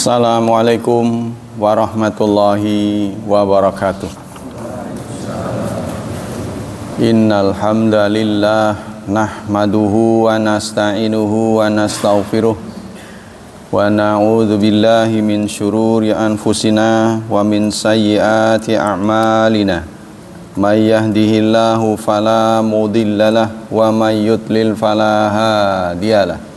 Assalamualaikum warahmatullahi wabarakatuh. Innal hamdalillah nahmaduhu wa nasta'inuhu wa nastaghfiruh wa na'udzu billahi min syururi anfusina wa min sayyiati a'malina. May yahdihillahu fala mudhillalah wa may yudlil fala hadiyalah.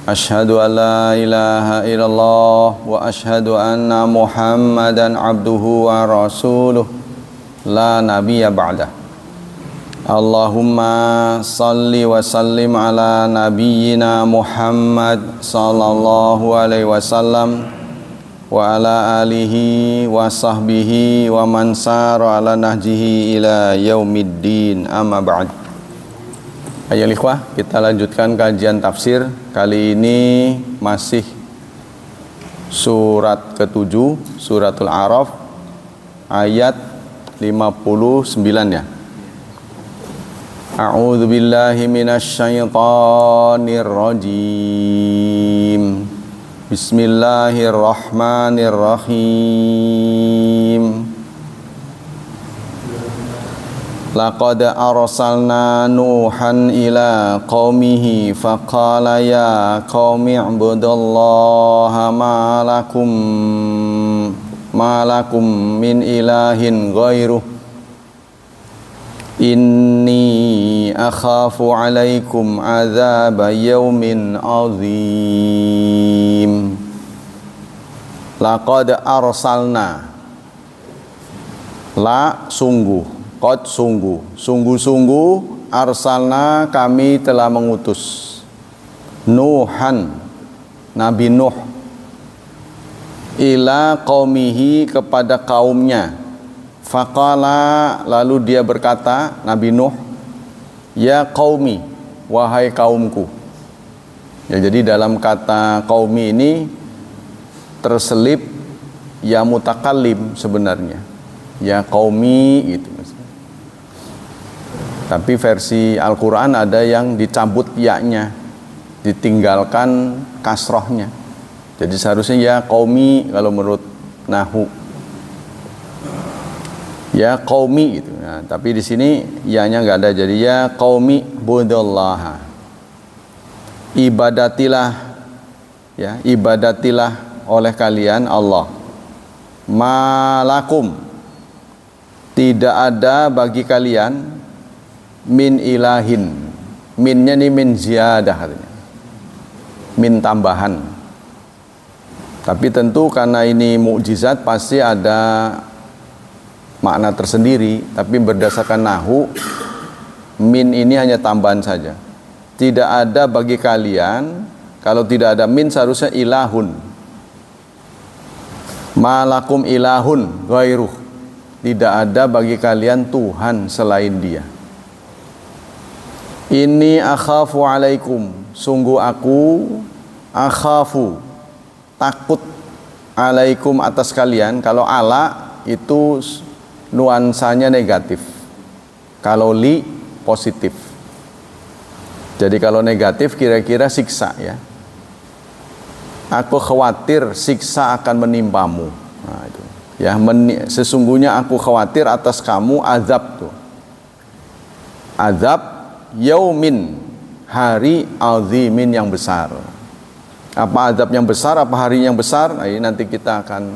Asyhadu an la ilaha illallah wa asyhadu anna Muhammadan abduhu wa rasuluh la nabiyya ba'dah. Allahumma salli wa sallim ala nabiyyina Muhammad sallallahu alaihi wasallam wa ala alihi wa sahbihi wa man sara ala nahjihi ila yaumiddin, amma ba'd. Ayo ikhwah, kita lanjutkan kajian tafsir. Kali ini masih surat ke-7, suratul A'raf, ayat 59 ya. A'udzu billahi minasyaitonir rajim. Bismillahirrahmanirrahim. Laqad arsalna Nuhan ila qaumihi faqala ya qaumi ibudullaha ma lakum min ilahin ghairuh inni akhafu alaikum azaba yaumin azim. Laqad arsalna, la sungguh, qad sungguh, arsalna kami telah mengutus Nuhan, Nabi Nuh, ila qaumihi kepada kaumnya. Faqala, lalu dia berkata, Nabi Nuh, ya qaumi, wahai kaumku. Ya, jadi dalam kata qaumi ini terselip ya mutakallim sebenarnya, ya qaumi gitu. Tapi versi Al-Quran ada yang dicabut ya-nya, ditinggalkan kasrohnya. Jadi seharusnya ya qaumi kalau menurut Nahu, ya qaumi gitu. Nah, tapi di sini ya-nya nggak ada, jadi ya qaumi budallaha, ibadatilah, ya ibadatilah oleh kalian Allah. Malakum, tidak ada bagi kalian min ilahin, minnya nih min ziyadah katanya, min tambahan. Tapi tentu karena ini mukjizat pasti ada makna tersendiri, tapi berdasarkan Nahu min ini hanya tambahan saja. Tidak ada bagi kalian, kalau tidak ada min seharusnya ilahun. Malakum ilahun ghairuh, tidak ada bagi kalian Tuhan selain Dia. Inni akhafu alaikum, sungguh aku akhafu, takut, alaikum atas kalian. Kalau ala itu nuansanya negatif, kalau li positif. Jadi kalau negatif kira-kira siksa ya. Aku khawatir siksa akan menimpamu. Nah, itu. Ya, sesungguhnya aku khawatir atas kamu azab tuh. Azab yaumin, hari azimin yang besar. Apa azab yang besar, apa hari yang besar? Nah, ini nanti kita akan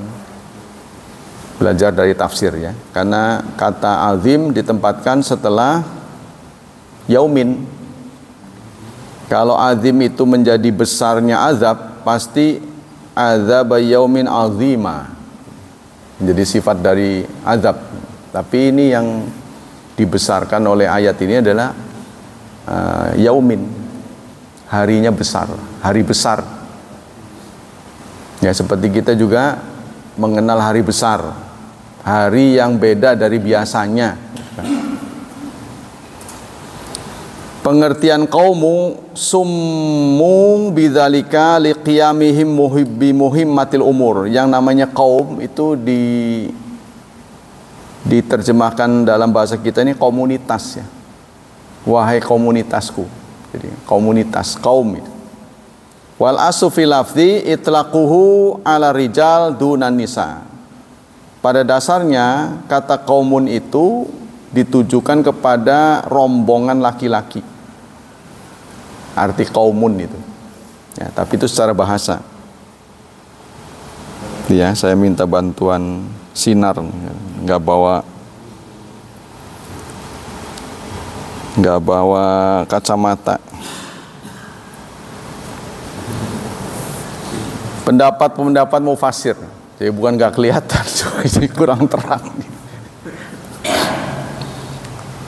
belajar dari tafsir ya. Karena kata azim ditempatkan setelah yaumin. Kalau azim itu menjadi besarnya azab, pasti azab yaumin azima, menjadi sifat dari azab. Tapi ini yang dibesarkan oleh ayat ini adalah yaumin, harinya besar, hari besar. Ya, seperti kita juga mengenal hari besar, hari yang beda dari biasanya. Pengertian qaumu summu bidzalika liqiyamihim muhibbi muhimmatil umur. Yang namanya kaum itu diterjemahkan dalam bahasa kita ini komunitas ya. Wahai komunitasku. Jadi komunitas, kaum itu. Wal asu fil lafzi itlaquhu ala rijal dunan nisa. Pada dasarnya kata qaumun itu ditujukan kepada rombongan laki-laki. Arti qaumun itu. Ya, tapi itu secara bahasa. Ya, saya minta bantuan sinar, nggak bawa kacamata. Pendapat mufassir, jadi bukan nggak kelihatan, jadi kurang terang.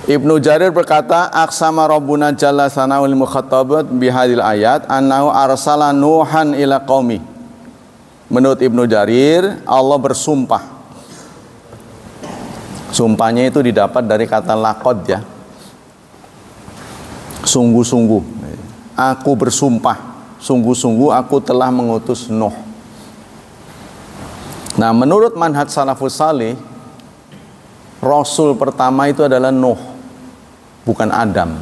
Ibnu Jarir berkata, aqsama rabbuna jalla sana'ul mukhattabat bihadil ayat annahu arsala nuhan ila qaumi. Menurut Ibnu Jarir, Allah bersumpah. Sumpahnya itu didapat dari kata laqad ya. Sungguh-sungguh. Aku bersumpah. Sungguh-sungguh aku telah mengutus Nuh. Nah, menurut manhaj salafus salih, Rasul pertama itu adalah Nuh, bukan Adam.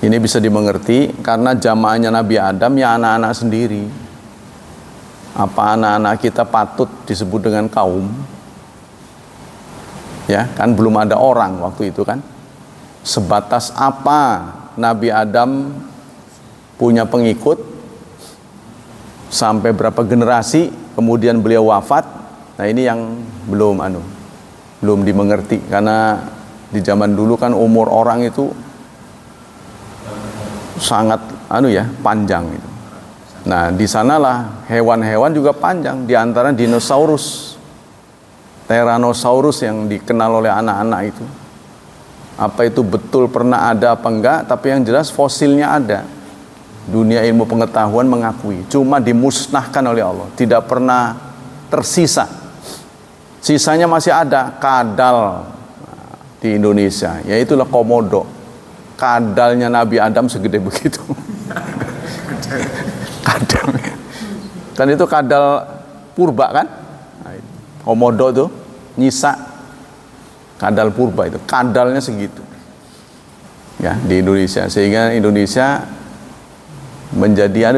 Ini bisa dimengerti karena jamaahnya Nabi Adam ya anak-anak sendiri. Apa anak-anak kita patut disebut dengan kaum? Ya, kan belum ada orang waktu itu kan. Sebatas apa Nabi Adam punya pengikut sampai berapa generasi kemudian beliau wafat. Nah, ini yang belum dimengerti karena di zaman dulu kan umur orang itu sangat panjang itu. Nah, di sanalah hewan-hewan juga panjang, di antara dinosaurus, Tyrannosaurus yang dikenal oleh anak-anak itu. Apa itu betul pernah ada apa enggak, tapi yang jelas fosilnya ada. Dunia ilmu pengetahuan mengakui, cuma dimusnahkan oleh Allah, tidak pernah tersisa. Sisanya masih ada kadal di Indonesia, yaitulah komodo. Kadalnya Nabi Adam segede begitu. Kadal. Kan itu kadal purba kan? Komodo tuh nyisa kadal purba itu, kadalnya segitu. Ya, di Indonesia, sehingga Indonesia menjadi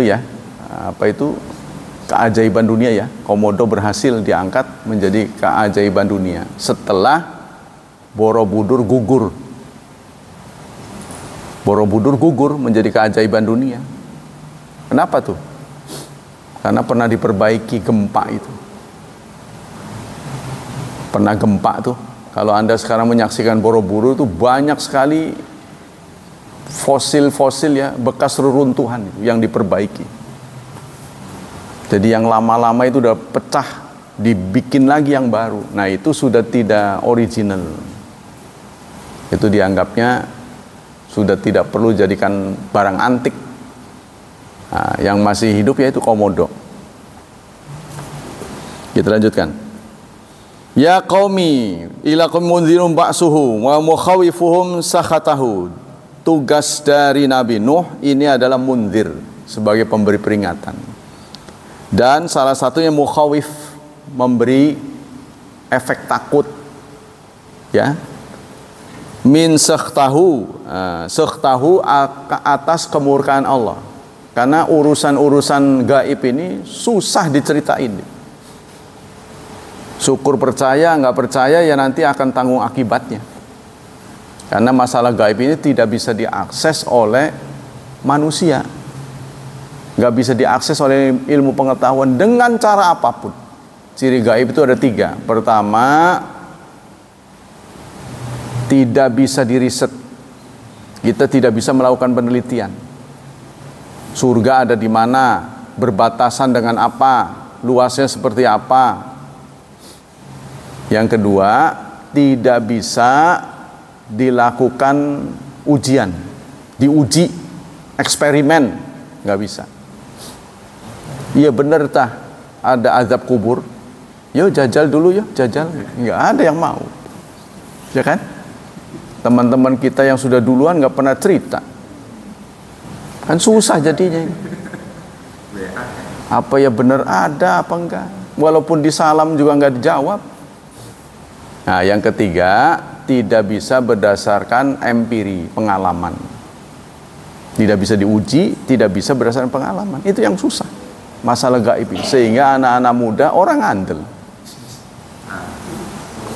keajaiban dunia ya. Komodo berhasil diangkat menjadi keajaiban dunia setelah Borobudur gugur. Borobudur gugur menjadi keajaiban dunia. Kenapa tuh? Karena pernah diperbaiki gempa itu. Pernah gempa tuh. Kalau Anda sekarang menyaksikan Borobudur itu banyak sekali fosil-fosil ya, bekas reruntuhan yang diperbaiki. Jadi yang lama-lama itu udah pecah, dibikin lagi yang baru. Nah, itu sudah tidak original. Itu dianggapnya sudah tidak perlu jadikan barang antik. Nah, yang masih hidup yaitu komodo. Kita lanjutkan. Ya qaumi ilakum munzirun ba'suhu wa mukhawifuhum sakhatahu. Tugas dari Nabi Nuh ini adalah munzir, sebagai pemberi peringatan. Dan salah satunya mukhawif, memberi efek takut. Ya. Min sakhtahu atas kemurkaan Allah. Karena urusan-urusan gaib ini susah diceritain. Syukur percaya, nggak percaya ya nanti akan tanggung akibatnya. Karena masalah gaib ini tidak bisa diakses oleh manusia. Nggak bisa diakses oleh ilmu pengetahuan dengan cara apapun. Ciri gaib itu ada 3. Pertama, tidak bisa diriset. Kita tidak bisa melakukan penelitian. Surga ada di mana, berbatasan dengan apa, luasnya seperti apa. Yang kedua, tidak bisa dilakukan ujian, diuji, eksperimen, nggak bisa. Iya bener tah, ada azab kubur, yuk jajal dulu yuk, jajal, nggak ada yang mau, ya kan? Teman-teman kita yang sudah duluan nggak pernah cerita, kan susah jadinya. Apa ya bener ada apa enggak? Walaupun disalam juga nggak dijawab. Nah, yang ketiga, tidak bisa berdasarkan empiri, pengalaman. Tidak bisa diuji, tidak bisa berdasarkan pengalaman. Itu yang susah. Masalah gaib ini. Sehingga anak-anak muda orang andel.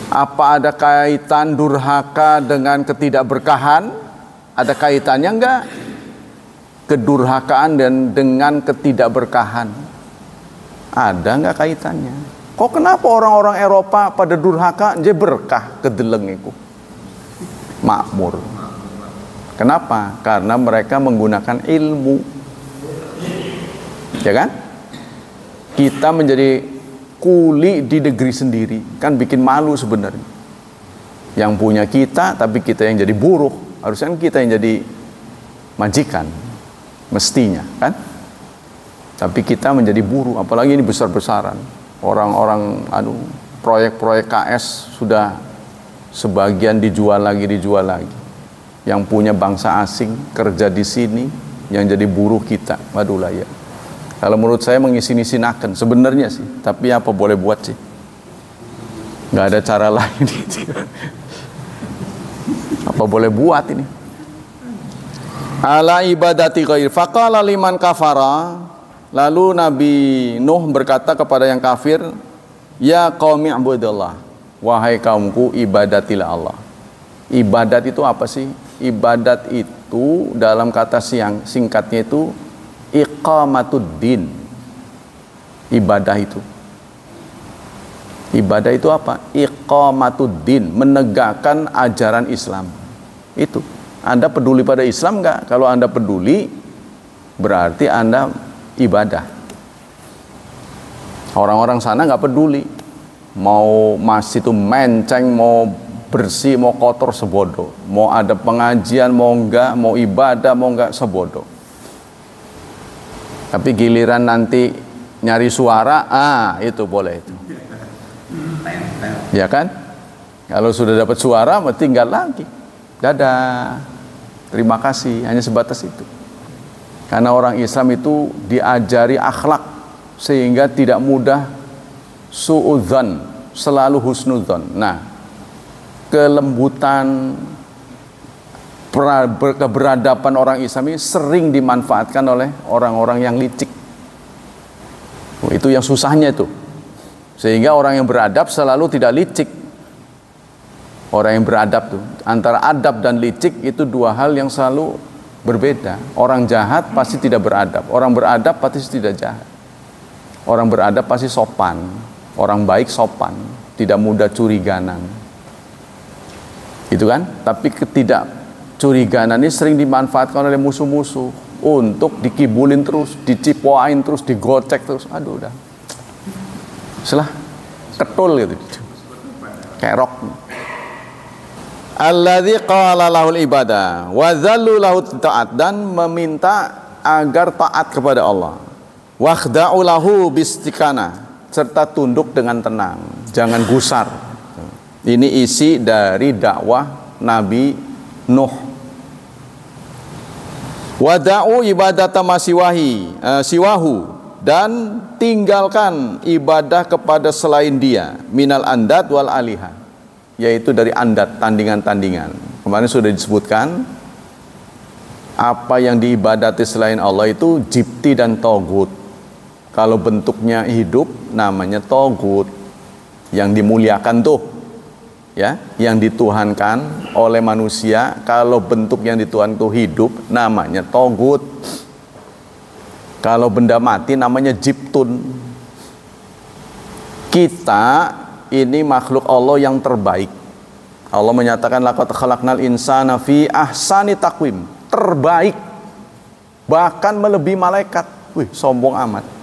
Apa ada kaitan durhaka dengan ketidakberkahan? Ada kaitannya enggak? Kedurhakaan dan dengan ketidakberkahan. Ada enggak kaitannya? Kok kenapa orang-orang Eropa pada durhaka je berkah kedelengiku? Makmur. Kenapa? Karena mereka menggunakan ilmu. Ya kan? Kita menjadi kuli di negeri sendiri, kan bikin malu sebenarnya. Yang punya kita, tapi kita yang jadi buruh. Harusnya kita yang jadi majikan, mestinya, kan? Tapi kita menjadi buruh, apalagi ini besar-besaran. Orang-orang, proyek-proyek KS sudah sebagian dijual lagi. Yang punya bangsa asing kerja di sini, yang jadi buruh kita. Waduh lah ya. Kalau menurut saya mengisi-nisinakan sebenarnya sih, tapi apa boleh buat sih? Nggak ada cara lain. Apa boleh buat ini? Ala ibadati ghair faqala liman kafara. Lalu Nabi Nuh berkata kepada yang kafir, ya qaumi ibudillah, wahai kaumku ibadatilah Allah. Ibadat itu apa sih? Ibadat itu dalam kata singkatnya itu iqamatuddin. Ibadah itu apa? Iqamatuddin, menegakkan ajaran Islam. Itu. Anda peduli pada Islam enggak? Kalau Anda peduli, berarti Anda ibadah. Orang-orang sana enggak peduli. Mau masjid itu menceng, mau bersih, mau kotor, sebodoh. Mau ada pengajian, mau enggak, mau ibadah, mau enggak, sebodoh. Tapi giliran nanti nyari suara, itu boleh itu. Ya kan? Kalau sudah dapat suara, tinggal lagi. Dadah. Terima kasih. Hanya sebatas itu. Karena orang Islam itu diajari akhlak sehingga tidak mudah suudzon, selalu husnudzon. Nah, kelembutan keberadaban orang Islam ini sering dimanfaatkan oleh orang-orang yang licik. Itu yang susahnya itu. Sehingga orang yang beradab selalu tidak licik. Orang yang beradab tuh, antara adab dan licik itu dua hal yang selalu berbeda. Orang jahat pasti tidak beradab, orang beradab pasti tidak jahat. Orang beradab pasti sopan, orang baik sopan, tidak mudah curiganan. Gitu kan? Tapi curiganan ini sering dimanfaatkan oleh musuh-musuh untuk dikibulin terus, dicipoain terus, digocek terus. Aduh udah. Setelah ketul gitu. Kerok. Alladzi qala lahul ibadah wa dzallu lahu ta'at, dan meminta agar taat kepada Allah. Wakhda'u lahu bistikana, serta tunduk dengan tenang, jangan gusar. Ini isi dari dakwah Nabi Nuh. Wada'u ibadata siwahu, dan tinggalkan ibadah kepada selain dia, minal andad wal aliha, yaitu dari andat, tandingan-tandingan. Kemarin sudah disebutkan apa yang diibadati selain Allah itu jibti dan togut. Kalau bentuknya hidup namanya togut, yang dimuliakan tuh, ya, yang dituhankan oleh manusia. Kalau bentuk yang dituhankan itu hidup namanya togut. Kalau benda mati namanya jibtun. Kita ini makhluk Allah yang terbaik. Allah menyatakan laqad khalaqnal insana fi ahsani taqwim, terbaik, bahkan melebihi malaikat. Wih, sombong amat.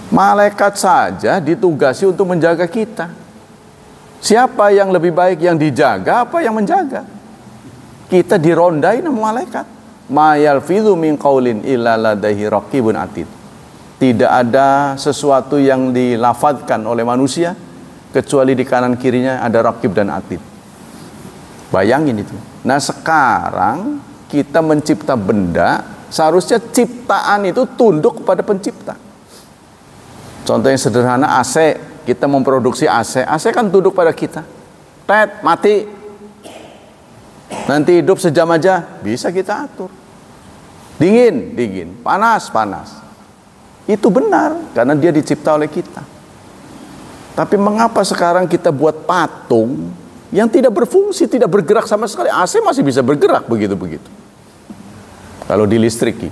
Malaikat saja ditugasi untuk menjaga kita. Siapa yang lebih baik, yang dijaga apa yang menjaga? Kita dirondai sama malaikat. Ma yalfidhu min qaulin illa ladaihi raqibun atid. Tidak ada sesuatu yang dilafadzkan oleh manusia kecuali di kanan kirinya ada raqib dan atid. Bayangin itu. Nah, sekarang kita mencipta benda, seharusnya ciptaan itu tunduk kepada pencipta. Contoh yang sederhana, AC. Kita memproduksi AC. AC kan tunduk pada kita. Tet, mati. Nanti hidup sejam aja, bisa kita atur. Dingin, panas. Itu benar karena dia dicipta oleh kita. Tapi mengapa sekarang kita buat patung yang tidak berfungsi, tidak bergerak sama sekali? AC masih bisa bergerak begitu-begitu. Kalau dilistriki.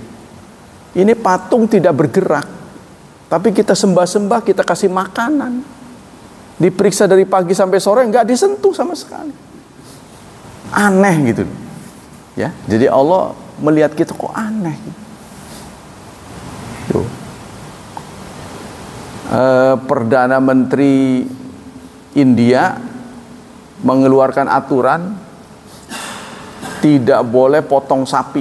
Ini patung tidak bergerak. Tapi kita sembah-sembah, kita kasih makanan. Diperiksa dari pagi sampai sore, nggak disentuh sama sekali. Aneh gitu. Ya, jadi Allah melihat kita kok aneh. Tuh. Perdana Menteri India mengeluarkan aturan tidak boleh potong sapi.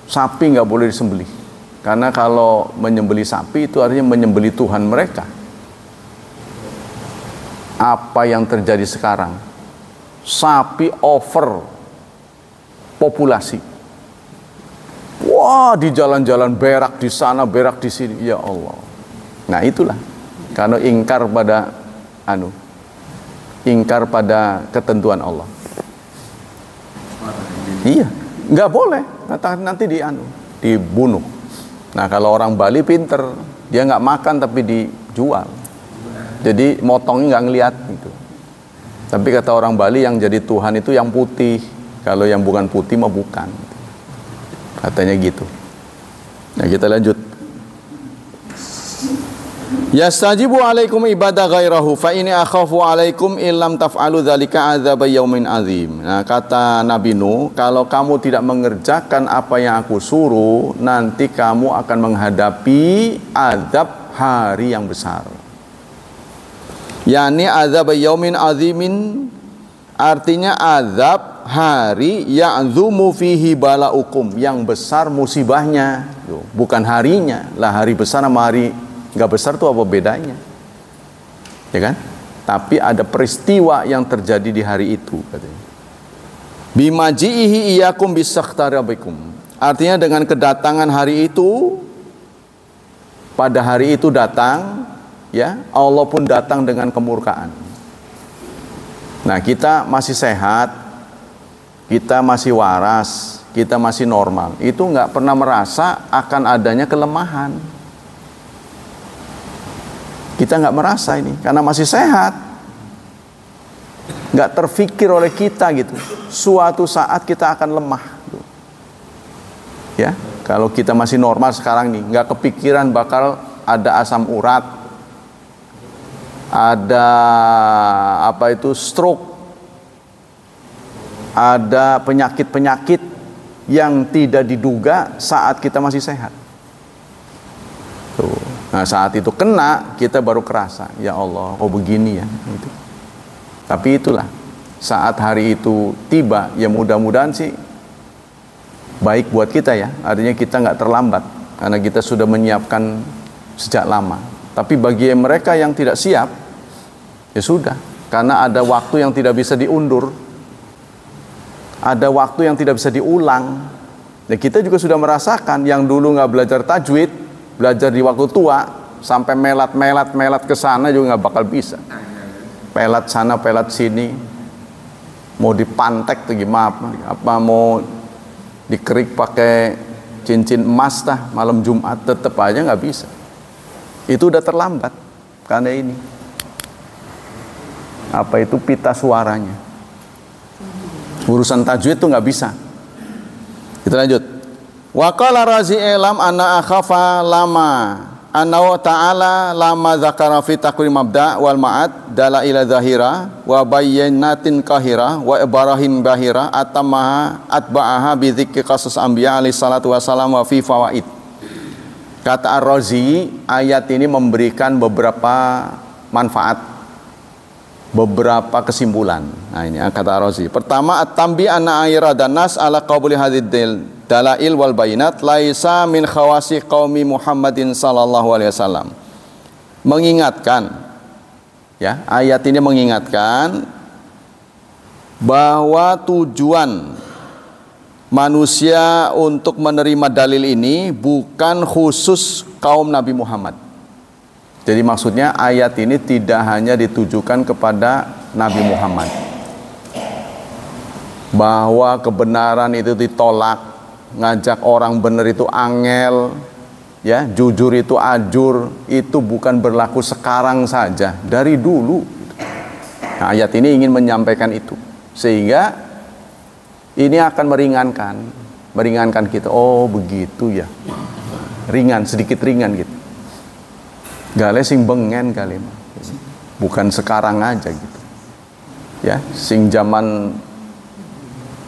Sapi nggak boleh disembelih. Karena kalau menyembelih sapi itu artinya menyembelih Tuhan mereka. Apa yang terjadi sekarang? Sapi over populasi. Wah, di jalan-jalan berak di sana, berak di sini. Ya Allah. Nah, itulah. Karena ingkar pada ketentuan Allah. Iya, nggak boleh. Nanti dibunuh. Nah, kalau orang Bali pinter, dia nggak makan tapi dijual. Jadi motongnya nggak ngeliat gitu. Tapi kata orang Bali yang jadi Tuhan itu yang putih. Kalau yang bukan putih mah bukan. Katanya gitu. Nah, kita lanjut. Yastajibu alaikum ibadah ghairahu fa ini akhafu alaikum illam taf'alu dzalika adzab yaumin azim. Nah, kata Nabi Nuh, kalau kamu tidak mengerjakan apa yang aku suruh, nanti kamu akan menghadapi azab hari yang besar. Yani adzab yaumin azimin, artinya azab hari ya'dzumu fihi balaukum, yang besar musibahnya. Bukan harinya. Lah, hari besar sama hari nggak besar tuh apa bedanya? Ya kan? Tapi ada peristiwa yang terjadi di hari itu katanya. Bimaji'ihi iyyakum bisaktarabikum. Artinya dengan kedatangan hari itu, pada hari itu datang, ya, Allah pun datang dengan kemurkaan. Nah, kita masih sehat, kita masih waras, kita masih normal. Itu nggak pernah merasa akan adanya kelemahan. Kita nggak merasa ini karena masih sehat, nggak terfikir oleh kita gitu. Suatu saat kita akan lemah, ya. Kalau kita masih normal sekarang nih, nggak kepikiran bakal ada asam urat, ada stroke, ada penyakit-penyakit yang tidak diduga saat kita masih sehat. Tuh. Nah, saat itu kena, kita baru kerasa, ya Allah, kok begini ya. Gitu. Tapi itulah, saat hari itu tiba, ya mudah-mudahan sih baik buat kita ya. Artinya kita nggak terlambat, karena kita sudah menyiapkan sejak lama. Tapi bagi mereka yang tidak siap, ya sudah. Karena ada waktu yang tidak bisa diundur, ada waktu yang tidak bisa diulang. Dan kita juga sudah merasakan, yang dulu nggak belajar tajwid, belajar di waktu tua, sampai melat ke sana juga nggak bakal bisa. Pelat sana, pelat sini, mau dipantek tuh gimana? Apa mau dikerik pakai cincin emas tah malam Jumat, tetap aja nggak bisa. Itu udah terlambat karena ini. Apa itu pita suaranya? Urusan tajwid tuh nggak bisa. Kita lanjut. Wa qala Razi ilam anna akhafa lama anna ta'ala lama zakara fi taqrim mabda wal ma'ad dala ila zahira wa bayyinatin kahira wa ibrahim bahira atamaha atba'aha bi dzikri qasus anbiya alaihi salatu wasalam wa fi fawaid. Kata Ar-Razi, ayat ini memberikan beberapa manfaat, beberapa kesimpulan. Nah, ini kata Ar-Razi. Pertama, at-tambi anna ayradan nas ala qabuli hadidil dalail wal bayinat laisa min khawasi qaumi Muhammadin sallallahu alaihi wasallam. Mengingatkan, ya, ayat ini mengingatkan bahwa tujuan manusia untuk menerima dalil ini bukan khusus kaum Nabi Muhammad. Jadi maksudnya ayat ini tidak hanya ditujukan kepada Nabi Muhammad, bahwa kebenaran itu ditolak, ngajak orang benar itu angel, ya, jujur itu ajur, itu bukan berlaku sekarang saja, dari dulu. Nah, ayat ini ingin menyampaikan itu, sehingga ini akan meringankan kita. Oh begitu ya, ringan, sedikit ringan gitu. Gale sing bengen kali, bukan sekarang aja gitu. Ya, sing zaman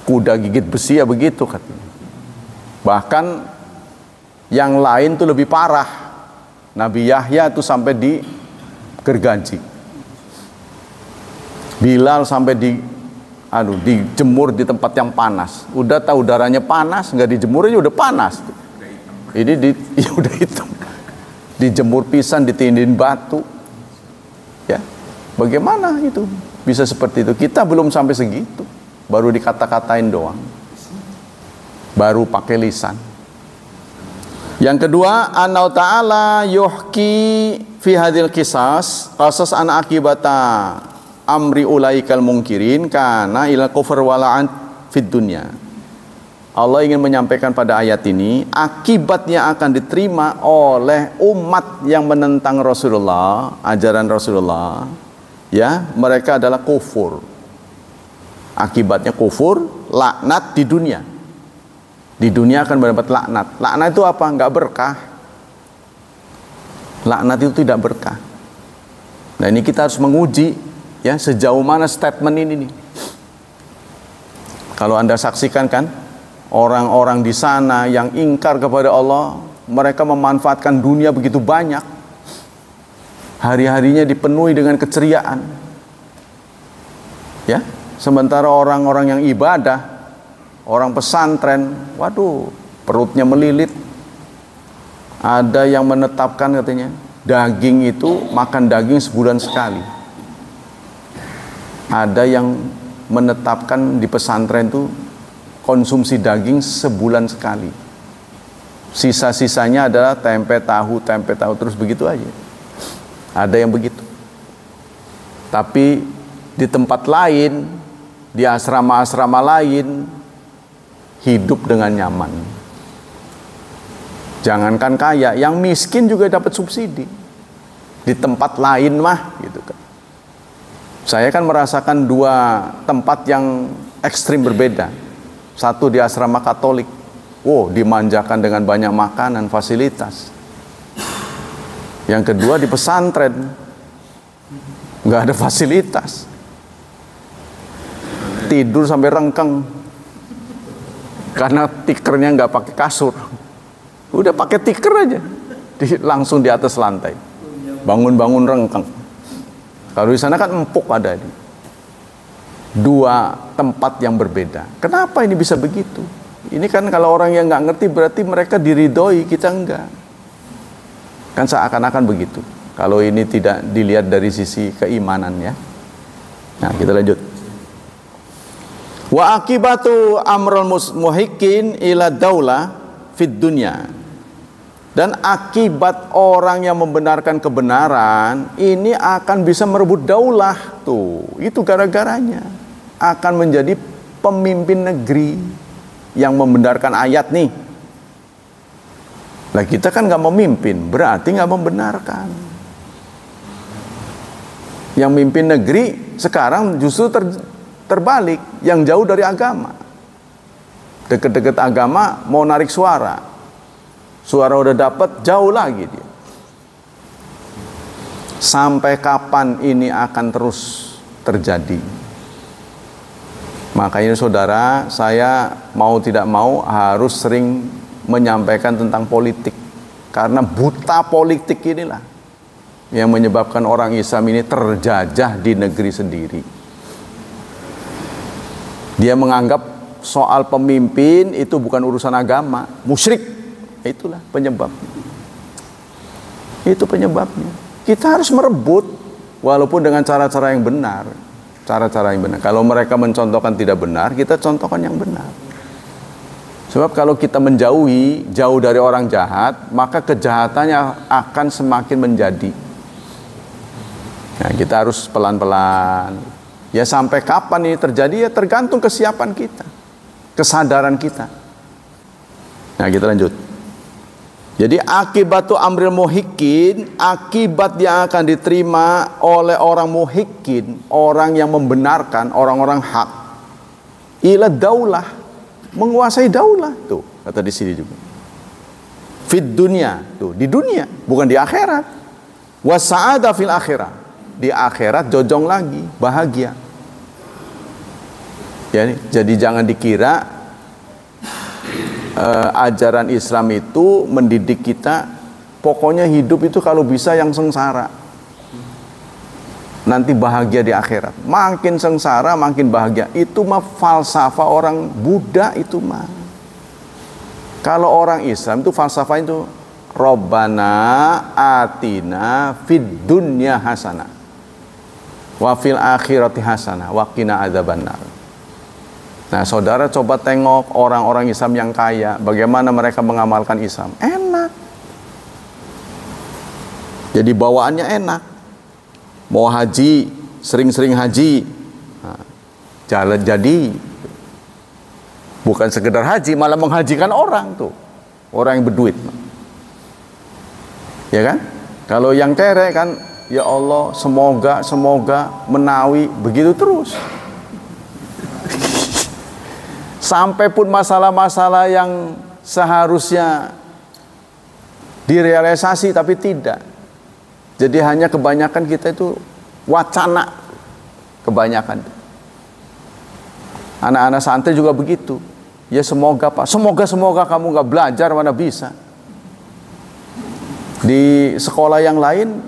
kuda gigit besi ya begitu katanya. Bahkan yang lain tuh lebih parah. Nabi Yahya tuh sampai di gergaji. Bilal sampai dijemur di tempat yang panas. Udah tahu udaranya panas, nggak dijemur aja udah panas. Ini ya udah hitam. Dijemur pisan, ditindih batu. Ya, bagaimana itu bisa seperti itu? Kita belum sampai segitu. Baru dikata-katain doang, baru pakai lisan. Yang kedua, Allah Ta'ala yuhki fi hadil qisas an akibata amri ulaikal mungkirin kana ila kufur wala'an fid dunya. Allah ingin menyampaikan pada ayat ini akibatnya akan diterima oleh umat yang menentang Rasulullah, ajaran Rasulullah. Ya, mereka adalah kufur. Akibatnya kufur, laknat di dunia. Di dunia akan mendapat laknat. Laknat itu apa? Enggak berkah. Laknat itu tidak berkah. Nah, ini kita harus menguji ya sejauh mana statement ini nih. Kalau Anda saksikan kan, orang-orang di sana yang ingkar kepada Allah, mereka memanfaatkan dunia begitu banyak. Hari-harinya dipenuhi dengan keceriaan. Ya, sementara orang-orang yang ibadah, orang pesantren, waduh, perutnya melilit. Ada yang menetapkan katanya, daging itu makan daging sebulan sekali. Ada yang menetapkan di pesantren itu konsumsi daging sebulan sekali. Sisa-sisanya adalah tempe tahu terus begitu aja. Ada yang begitu. Tapi di tempat lain, di asrama-asrama lain, hidup dengan nyaman. Jangankan kaya, yang miskin juga dapat subsidi. Di tempat lain mah, gitu kan. Saya kan merasakan dua tempat yang ekstrim berbeda. Satu di asrama Katolik, dimanjakan dengan banyak makanan, fasilitas. Yang kedua di pesantren, nggak ada fasilitas. Tidur sampai rengkeng karena tikernya nggak pakai kasur, udah pakai tiker aja, langsung di atas lantai, bangun-bangun rengkeng. Kalau di sana kan empuk ada. Dua tempat yang berbeda. Kenapa ini bisa begitu? Ini kan kalau orang yang nggak ngerti berarti mereka diridhoi, kita enggak. Kan seakan-akan begitu. Kalau ini tidak dilihat dari sisi keimanan ya. Nah, kita lanjut. Wa akibatu amrul muhikin ila daulah fid dunya. Dan akibat orang yang membenarkan kebenaran ini akan bisa merebut daulah tuh. Itu gara-garanya akan menjadi pemimpin negeri yang membenarkan ayat nih. Lah kita kan nggak memimpin, berarti nggak membenarkan. Yang mimpin negeri sekarang justru terbalik, yang jauh dari agama. Deket-deket agama mau narik suara udah dapat, jauh lagi dia. Sampai kapan ini akan terus terjadi? Makanya saudara, saya mau tidak mau harus sering menyampaikan tentang politik, karena buta politik inilah yang menyebabkan orang Islam ini terjajah di negeri sendiri. Dia menganggap soal pemimpin itu bukan urusan agama, musyrik. Itulah penyebabnya. Itu penyebabnya. Kita harus merebut, walaupun dengan cara-cara yang benar. Cara-cara yang benar. Kalau mereka mencontohkan tidak benar, kita contohkan yang benar. Sebab kalau kita menjauhi, jauh dari orang jahat, maka kejahatannya akan semakin menjadi. Nah, kita harus pelan-pelan. Ya sampai kapan ini terjadi, ya tergantung kesiapan kita, kesadaran kita. Nah, kita lanjut. Jadi akibatu amril muhikin, akibat yang akan diterima oleh orang muhikin, orang yang membenarkan, orang-orang hak, ila daulah, menguasai daulah. Tuh, kata di sini juga. Fid dunia, tuh, di dunia, bukan di akhirat. Wasa'ada fil akhirat. Di akhirat jojong lagi, bahagia. Jadi jangan dikira ajaran Islam itu mendidik kita pokoknya hidup itu kalau bisa yang sengsara, nanti bahagia di akhirat. Makin sengsara makin bahagia. Itu mah falsafah orang Buddha itu mah. Kalau orang Islam itu falsafah itu Rabbana atina fid dunya hasanah wa fil akhirati hasanah wa qina adzabannar. Nah, saudara coba tengok orang-orang Islam yang kaya, bagaimana mereka mengamalkan Islam. Enak. Jadi bawaannya enak. Mau haji, sering-sering haji. Nah, jalan jadi. Bukan sekedar haji, malah menghajikan orang tuh. Orang yang berduit. Ya kan? Kalau yang kere kan, ya Allah, semoga menawi, begitu terus. Sampai pun masalah-masalah yang seharusnya direalisasi tapi tidak. Jadi hanya kebanyakan kita itu wacana, kebanyakan. Anak-anak santri juga begitu. Ya semoga Pak, semoga kamu nggak belajar, mana bisa. Di sekolah yang lain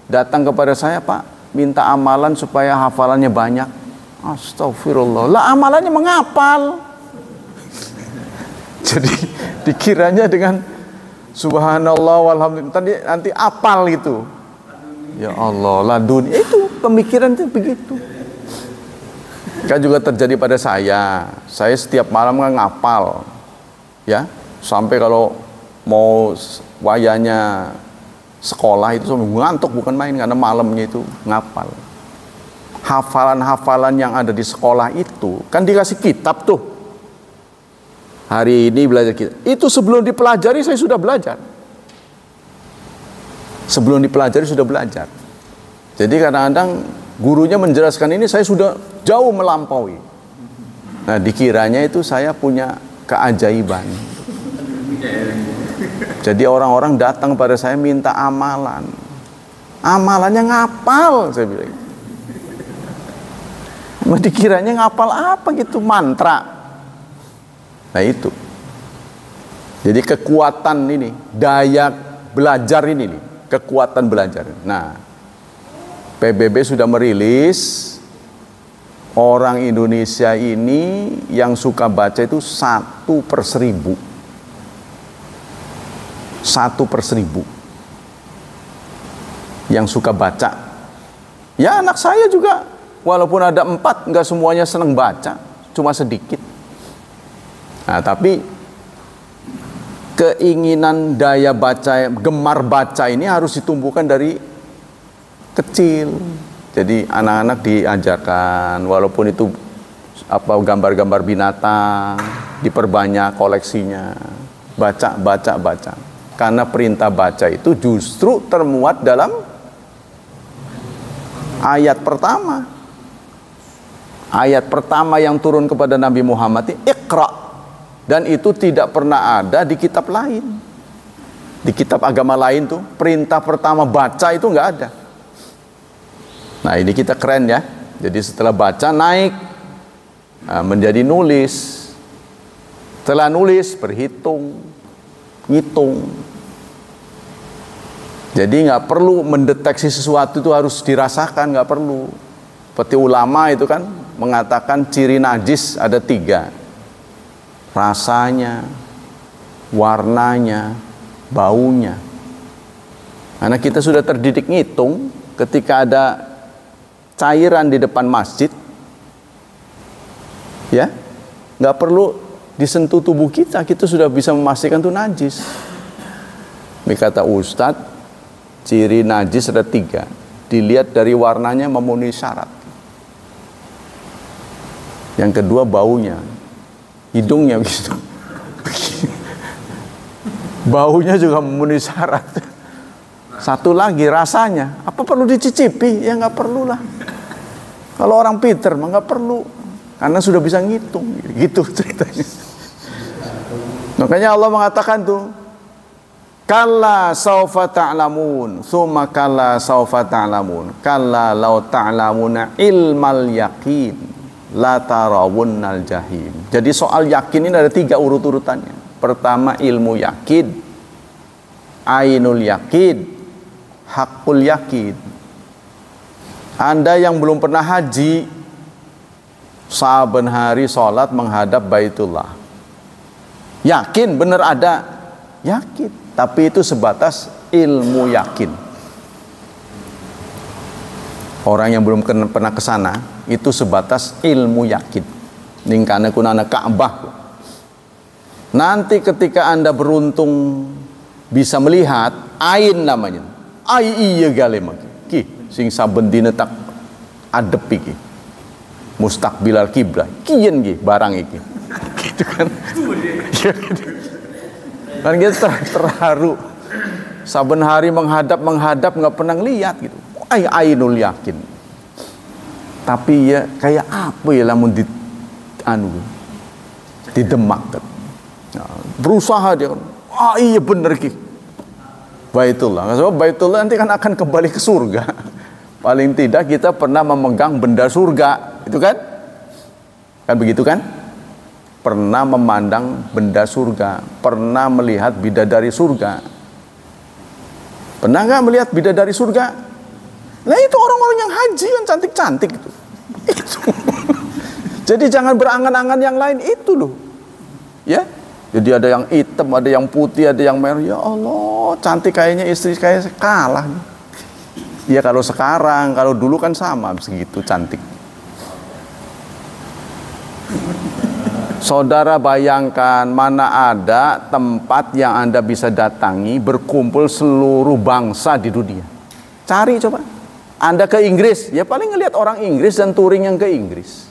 datang kepada saya, Pak, minta amalan supaya hafalannya banyak. Astagfirullah, lah amalannya menghafal. Jadi dikiranya dengan subhanallah walhamdulillah nanti apal gitu. Ya Allah, ladun. Itu pemikiran itu begitu. Kan juga terjadi pada saya. Saya setiap malam kan ngapal. Ya, sampai kalau mau wayanya sekolah itu sampai ngantuk, bukan main, karena malamnya itu ngapal. Hafalan-hafalan yang ada di sekolah itu kan dikasih kitab tuh. Hari ini belajar kita. Itu sebelum dipelajari saya sudah belajar. Sebelum dipelajari sudah belajar. Jadi kadang-kadang gurunya menjelaskan ini saya sudah jauh melampaui. Nah, dikiranya itu saya punya keajaiban. Jadi orang-orang datang pada saya minta amalan. Amalannya ngapal, saya bilang. Dikiranya ngapal apa gitu, mantra. Nah itu. Jadi kekuatan ini, daya belajar ini nih, kekuatan belajar. Nah, PBB sudah merilis orang Indonesia ini yang suka baca itu 1/1000. 1/1000 yang suka baca. Ya anak saya juga, walaupun ada 4, nggak semuanya senang baca, cuma sedikit. Nah, tapi keinginan daya baca, gemar baca ini harus ditumbuhkan dari kecil. Jadi anak-anak diajarkan, walaupun itu apa gambar-gambar binatang, diperbanyak koleksinya. Baca. Karena perintah baca itu justru termuat dalam ayat pertama. Ayat pertama yang turun kepada Nabi Muhammad ini Iqra. Dan itu tidak pernah ada di kitab lain. Di kitab agama lain tuh perintah pertama baca itu nggak ada. Nah, ini kita keren ya. Jadi setelah baca naik menjadi nulis. Setelah nulis berhitung, ngitung. Jadi nggak perlu mendeteksi sesuatu itu harus dirasakan, nggak perlu. Seperti ulama itu kan mengatakan ciri najis ada 3. Rasanya, warnanya, baunya. Karena kita sudah terdidik ngitung, ketika ada cairan di depan masjid, ya, nggak perlu disentuh tubuh kita sudah bisa memastikan itu najis. Ini kata Ustadz, ciri najis ada 3. Dilihat dari warnanya memenuhi syarat. Yang kedua baunya. Hidungnya begitu. Baunya juga memenuhi syarat. Satu lagi rasanya, apa perlu dicicipi? Ya nggak perlu lah. Kalau orang pinter mah nggak perlu, karena sudah bisa ngitung. Gitu ceritanya. Makanya Allah mengatakan tuh, kalla saufa ta'lamun, tsumma kalla saufa ta'lamun, kalla law ta'lamuna ilmal yaqin, la tarawunnal jahim. Jadi soal yakin ini ada 3 urut-urutannya. Pertama ilmu yakin, ainul yakin, hakul yakin. Anda yang belum pernah haji, saben hari sholat menghadap Baitullah, yakin benar ada, yakin, tapi itu sebatas ilmu yakin. Orang yang belum pernah ke sana itu sebatas ilmu yakin. Ningkana kunana Ka'bah. Nanti ketika Anda beruntung bisa melihat, ain namanya. Ai iya gale maki. Ki sing saben dina tak adep iki. Mustaqbilal kiblat. Kiyen ki barang iki. Gitu kan. Kan kita terharu. Saben hari menghadap nggak pernah lihat gitu. Ainul yakin. Tapi ya kayak apa ya lamun di Demak. Nah, berusaha dia. Iya bener ki. Baitullah. Sebab Baitullah nanti kan akan kembali ke surga. Paling tidak kita pernah memegang benda surga, itu kan? Kan begitu kan? Pernah memandang benda surga, pernah melihat bidadari surga. Pernah nggak melihat bidadari surga? Nah itu orang-orang yang haji yang cantik-cantik itu. Jadi jangan berangan-angan yang lain itu loh. Ya. Jadi ada yang hitam, ada yang putih, ada yang merah. Ya Allah, cantik kayaknya istri kayak kalah. Ya kalau sekarang, kalau dulu kan sama segitu cantik. Saudara bayangkan mana ada tempat yang Anda bisa datangi berkumpul seluruh bangsa di dunia. Cari coba. Anda ke Inggris, ya paling ngelihat orang Inggris dan touring yang ke Inggris.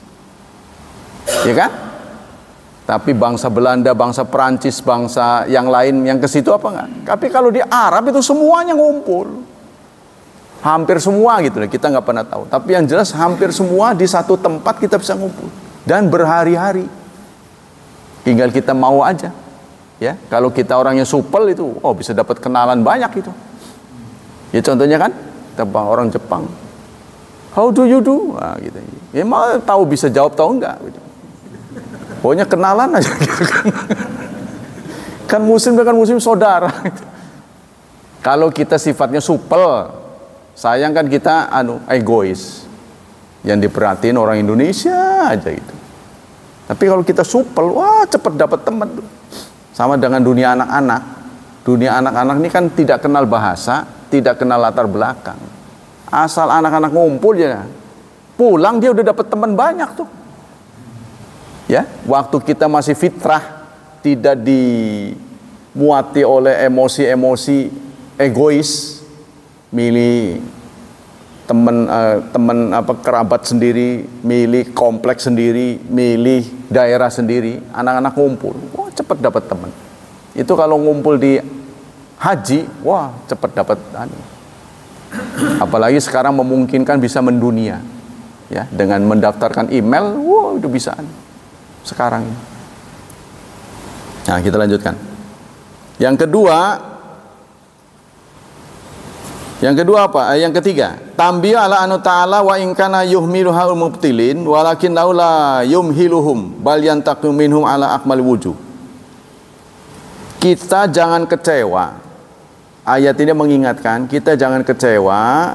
Ya kan? Tapi bangsa Belanda, bangsa Perancis, bangsa yang lain yang ke situ apa enggak? Tapi kalau di Arab itu semuanya ngumpul. Hampir semua gitu, kita nggak pernah tahu. Tapi yang jelas hampir semua di satu tempat kita bisa ngumpul. Dan berhari-hari. Tinggal kita mau aja. Ya, kalau kita orangnya supel itu, oh bisa dapat kenalan banyak itu. Ya contohnya kan, orang Jepang. How do you do? Nah, gitu. Ya mau tahu bisa jawab tahu enggak gitu. Pokoknya kenalan aja gitu kan. Kan muslim saudara gitu. Kalau kita sifatnya supel, sayang kan kita egois. Yang diperhatiin orang Indonesia aja gitu. Tapi kalau kita supel, wah cepet dapat teman. Sama dengan dunia anak-anak. Dunia anak-anak ini kan tidak kenal bahasa, tidak kenal latar belakang. Asal anak-anak ngumpul ya, pulang dia udah dapat teman banyak tuh. Ya, waktu kita masih fitrah, tidak dimuati oleh emosi-emosi egois, milih teman kerabat sendiri, milih kompleks sendiri, milih daerah sendiri, anak-anak ngumpul, wah cepet dapat teman. Itu kalau ngumpul di haji, wah cepet dapat. Apalagi sekarang memungkinkan bisa mendunia, ya dengan mendaftarkan email, wah udah bisa. Sekarang. Nah, kita lanjutkan. Yang kedua apa? Yang ketiga, tambihu ala anu ta'ala wa in kana yuhmiluha mubtilin walakin laula yumhiluhum bal yantaqu minhum ala akmal wujuh. Kita jangan kecewa. Ayat ini mengingatkan kita jangan kecewa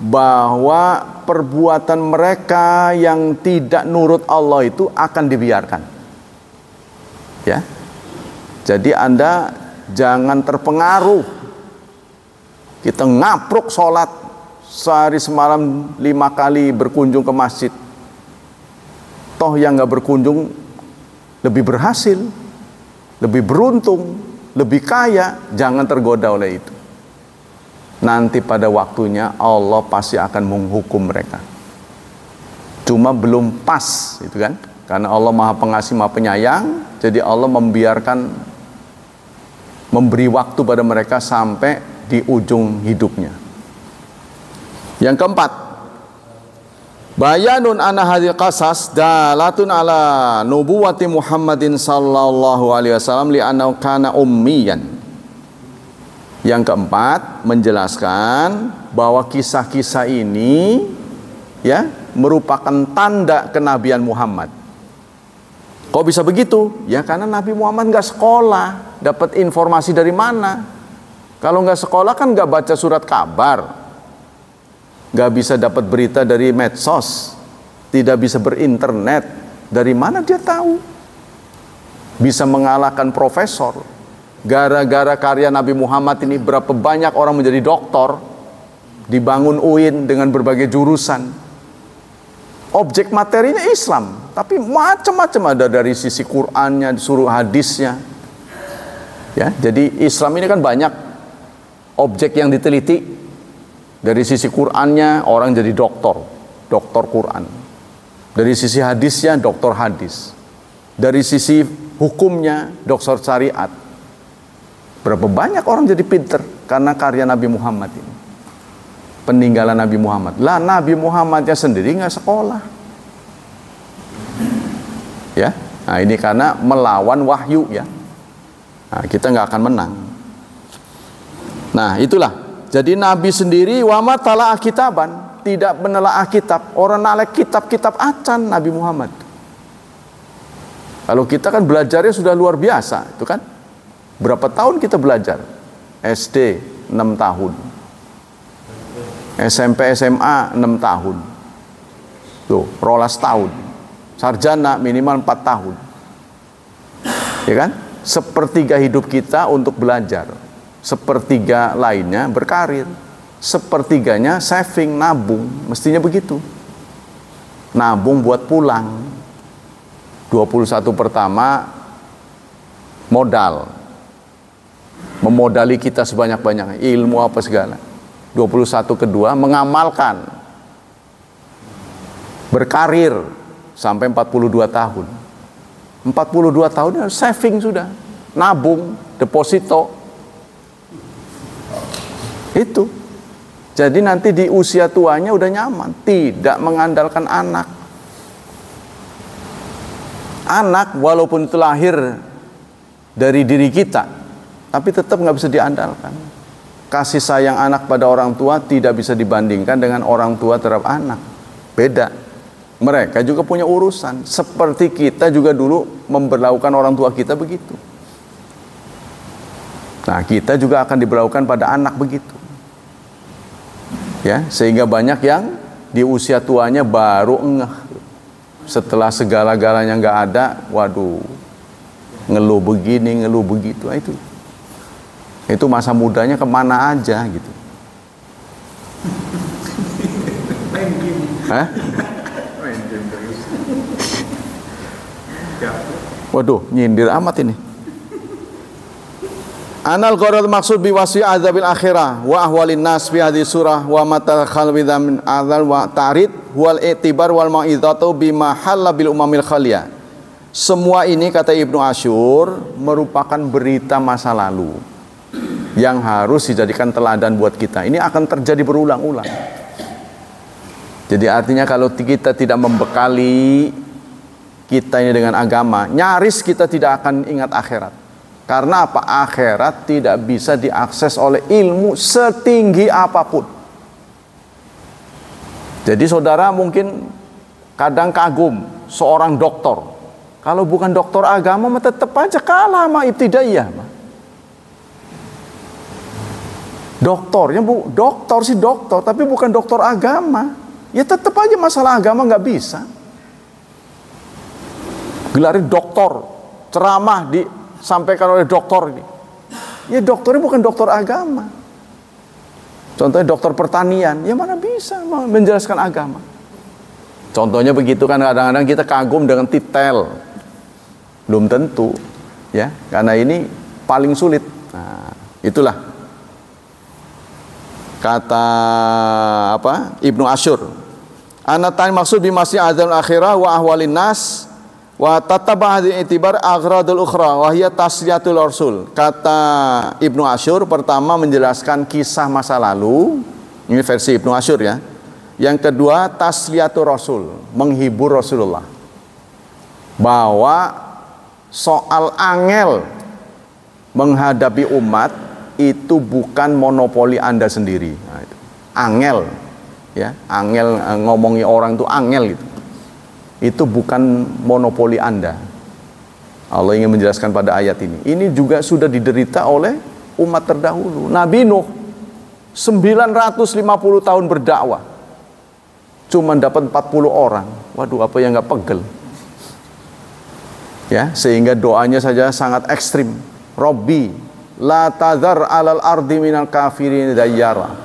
bahwa perbuatan mereka yang tidak nurut Allah itu akan dibiarkan. Ya. Jadi Anda jangan terpengaruh. Kita ngapruk sholat sehari semalam 5 kali berkunjung ke masjid. Toh yang nggak berkunjung lebih berhasil, lebih beruntung, lebih kaya. Jangan tergoda oleh itu. Nanti pada waktunya Allah pasti akan menghukum mereka. Cuma belum pas, itu kan? Karena Allah Maha Pengasih, Maha Penyayang, jadi Allah membiarkan memberi waktu pada mereka sampai di ujung hidupnya. Yang keempat, bayanun anna hadhil qasas dalatun ala nubuwati Muhammadin sallallahu alaihi wasallam li'annahu kana ummiyan. Yang keempat, menjelaskan bahwa kisah-kisah ini ya merupakan tanda kenabian Muhammad. Kok bisa begitu? Ya karena Nabi Muhammad nggak sekolah, dapat informasi dari mana? Kalau nggak sekolah kan nggak baca surat kabar, nggak bisa dapat berita dari medsos, tidak bisa berinternet. Dari mana dia tahu? Bisa mengalahkan profesor. Gara-gara karya Nabi Muhammad ini berapa banyak orang menjadi doktor, dibangun UIN dengan berbagai jurusan. Objek materinya Islam, tapi macam-macam, ada dari sisi Qur'annya, suruh hadisnya. Ya, jadi Islam ini kan banyak objek yang diteliti. Dari sisi Qur'annya orang jadi doktor Qur'an. Dari sisi hadisnya doktor hadis. Dari sisi hukumnya doktor syariat. Berapa banyak orang jadi pinter karena karya Nabi Muhammad ini. Peninggalan Nabi Muhammad. Lah Nabi Muhammadnya sendiri nggak sekolah. Ya, nah ini karena melawan wahyu ya. Nah, kita nggak akan menang. Nah itulah. Jadi Nabi sendiri wama tala'a kitaban, tidak menelaah kitab. Orang nalek kitab-kitab acan Nabi Muhammad. Kalau kita kan belajarnya sudah luar biasa, itu kan? Berapa tahun kita belajar? SD 6 tahun. SMP SMA 6 tahun. Tuh, 12 tahun. Sarjana minimal 4 tahun. Ya kan? Sepertiga hidup kita untuk belajar. Sepertiga lainnya berkarir. Sepertiganya saving, nabung. Mestinya begitu. Nabung buat pulang. 21 pertama modal. Memodali kita sebanyak-banyaknya. Ilmu apa segala. 21 kedua mengamalkan, berkarir sampai 42 tahun. 42 tahun saving sudah, nabung, deposito. Itu. Jadi nanti di usia tuanya udah nyaman, tidak mengandalkan anak. Anak walaupun itu lahir dari diri kita, tapi tetap nggak bisa diandalkan. Kasih sayang anak pada orang tua tidak bisa dibandingkan dengan orang tua terhadap anak. Beda. Mereka juga punya urusan. Seperti kita juga dulu memberlakukan orang tua kita begitu. Nah, kita juga akan diberlakukan pada anak begitu. Ya, sehingga banyak yang di usia tuanya baru ngeh. Setelah segala-galanya nggak ada, waduh, ngeluh begini, ngeluh begitu. Nah, itu masa mudanya kemana aja gitu. Hah? Waduh, nyindir amat ini. Anal gharad maksud biwasfi azabil akhirah wa ahwalin nas fi hadhihi surah wa matal khalwidha min adzal wa ta'rid wal i'tibar wal mau'izatu bima halla bil umamil khaliyah. Semua ini kata Ibnu Asyur merupakan berita masa lalu yang harus dijadikan teladan buat kita. Ini akan terjadi berulang-ulang. Jadi artinya kalau kita tidak membekali kita ini dengan agama, nyaris kita tidak akan ingat akhirat. Karena apa? Akhirat tidak bisa diakses oleh ilmu setinggi apapun. Jadi saudara mungkin kadang kagum seorang doktor. Kalau bukan doktor agama mah tetap aja kalah sama ibtidaiyah. Doktornya doktor sih doktor, tapi bukan doktor agama. Ya tetap aja masalah agama nggak bisa. Gelarin doktor, ceramah disampaikan oleh doktor ini. Ya dokternya bukan doktor agama. Contohnya dokter pertanian, ya mana bisa menjelaskan agama. Contohnya begitu kan, kadang-kadang kita kagum dengan titel. Belum tentu, ya, karena ini paling sulit. Nah, itulah kata Ibnu Asyur. Anatan maksud bimasi azal akhirah wa ahwalin nas Wa tatabah itibar aghradul ukhra wa hiya tasliyatul rasul. Kata Ibnu Asyur, pertama menjelaskan kisah masa lalu, ini versi Ibnu Asyur ya. Yang kedua tasliyatul rasul, menghibur Rasulullah. Bahwa soal angel menghadapi umat itu bukan monopoli Anda sendiri. Nah, itu. Angel ya, angel ngomongi orang itu angel gitu. Itu bukan monopoli Anda. Allah ingin menjelaskan pada ayat ini. Ini juga sudah diderita oleh umat terdahulu. Nabi Nuh 950 tahun berdakwah, cuma dapat 40 orang. Waduh, apa yang nggak pegel? Ya, sehingga doanya saja sangat ekstrim. Robbi la tadhar alal ardi minal kafirin dayyara.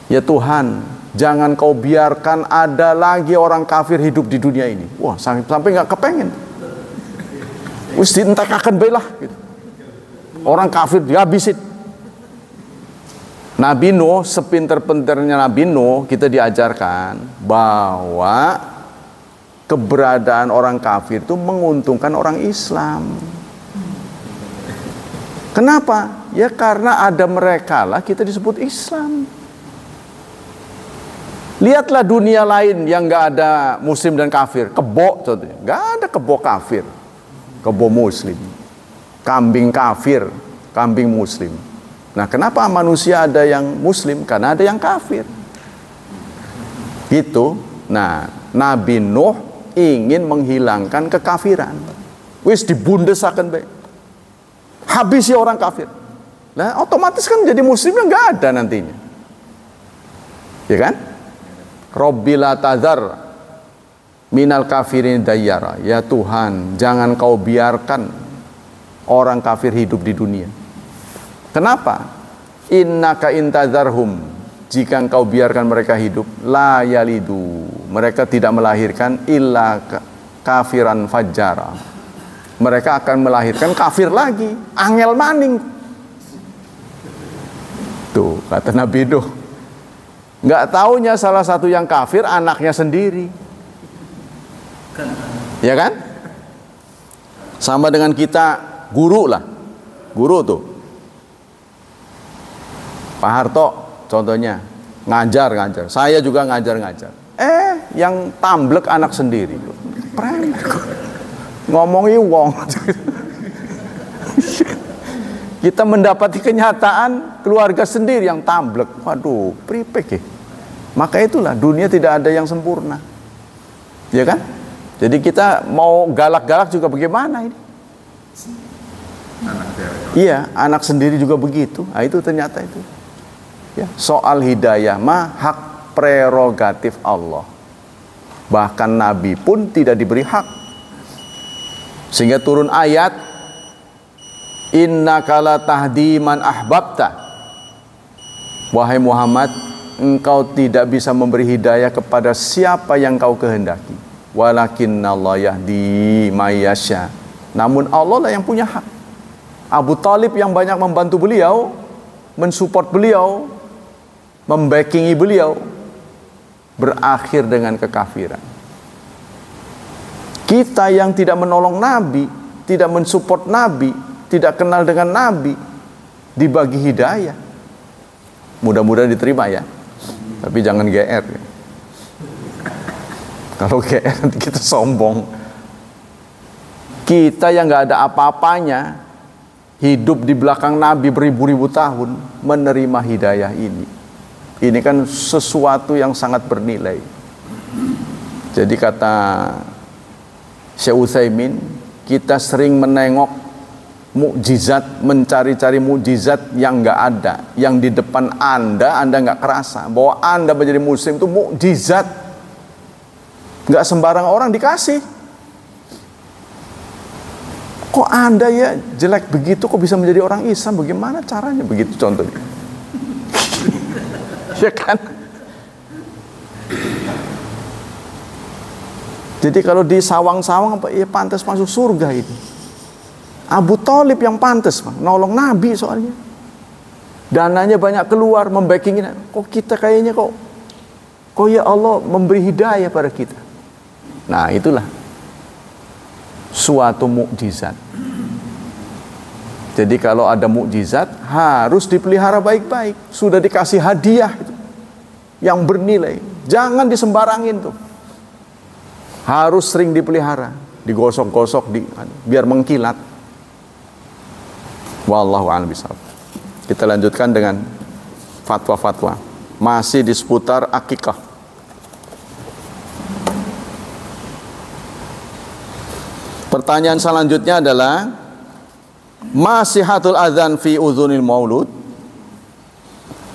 Ya Tuhan, jangan kau biarkan ada lagi orang kafir hidup di dunia ini. Wah, sampai nggak kepengen. Wis dientekaken bae lah gitu. Orang kafir dihabisin. Nabi Nuh, sepinter-pinternya Nabi Nuh, kita diajarkan bahwa keberadaan orang kafir itu menguntungkan orang Islam. Kenapa? Ya karena ada mereka lah kita disebut Islam. Lihatlah dunia lain yang nggak ada muslim dan kafir. Kebo contohnya, nggak ada kebo kafir, kebo muslim. Kambing kafir, kambing muslim. Nah, kenapa manusia ada yang muslim? Karena ada yang kafir. Gitu. Nah, Nabi Nuh ingin menghilangkan kekafiran. Wis dibundesaken bae. Habisi orang kafir. Nah, otomatis kan jadi muslimnya nggak ada nantinya. Ya kan? Rabbi la tadhar minal kafirin dayyara. Ya Tuhan, jangan kau biarkan orang kafir hidup di dunia. Kenapa? Innaka intadharhum, jika engkau biarkan mereka hidup, la yalidu, mereka tidak melahirkan illa kafiran fajjara. Mereka akan melahirkan kafir lagi, angel maning. Tuh kata Nabi Nuh. Nggak taunya salah satu yang kafir anaknya sendiri. Ya kan? Sama dengan kita guru lah. Guru tuh. Pak Harto contohnya ngajar. Saya juga ngajar. Yang tamblek anak sendiri. Ngomongi wong. Kita mendapati kenyataan keluarga sendiri yang tamblek. Waduh, pripek ya. Maka itulah dunia tidak ada yang sempurna. Ya kan? Jadi kita mau galak-galak juga bagaimana ini? Iya, anak sendiri juga begitu. Nah, itu ternyata itu. Ya, soal hidayah mah hak prerogatif Allah. Bahkan Nabi pun tidak diberi hak. Sehingga turun ayat, innaka la tahdi man ahbabta. Wahai Muhammad, engkau tidak bisa memberi hidayah kepada siapa yang kau kehendaki. Walakinnallaha yahdi may yasha. Namun Allah lah yang punya hak. Abu Thalib yang banyak membantu beliau, mensupport beliau, membackingi beliau, berakhir dengan kekafiran. Kita yang tidak menolong Nabi, tidak mensupport Nabi, tidak kenal dengan Nabi, dibagi hidayah. Mudah-mudahan diterima ya. Tapi jangan GR. Kalau GR nanti kita sombong. Kita yang gak ada apa-apanya, hidup di belakang Nabi beribu-ribu tahun, menerima hidayah ini. Ini kan sesuatu yang sangat bernilai. Jadi kata Syekh Utsaimin, kita sering menengok mukjizat, mencari-cari mukjizat yang nggak ada, yang di depan Anda nggak kerasa bahwa Anda menjadi muslim itu mukjizat. Nggak sembarang orang dikasih. Kok Anda ya jelek begitu, kok bisa menjadi orang Islam? Bagaimana caranya? Begitu contohnya. Ya kan? Jadi kalau di sawang-sawang apa ya pantas masuk surga ini. Abu Thalib yang pantas nolong Nabi soalnya. Dananya banyak keluar membackingi. Kok kita kayaknya kok ya Allah memberi hidayah pada kita. Nah itulah suatu mukjizat. Jadi kalau ada mukjizat harus dipelihara baik-baik. Sudah dikasih hadiah itu, yang bernilai, jangan disembarangin tuh. Harus sering dipelihara, digosok-gosok biar mengkilat. Wallahu a'lam bishawab. Kita lanjutkan dengan fatwa-fatwa masih di seputar akikah. Pertanyaan selanjutnya adalah masihatul adzan fi udhunil maulud.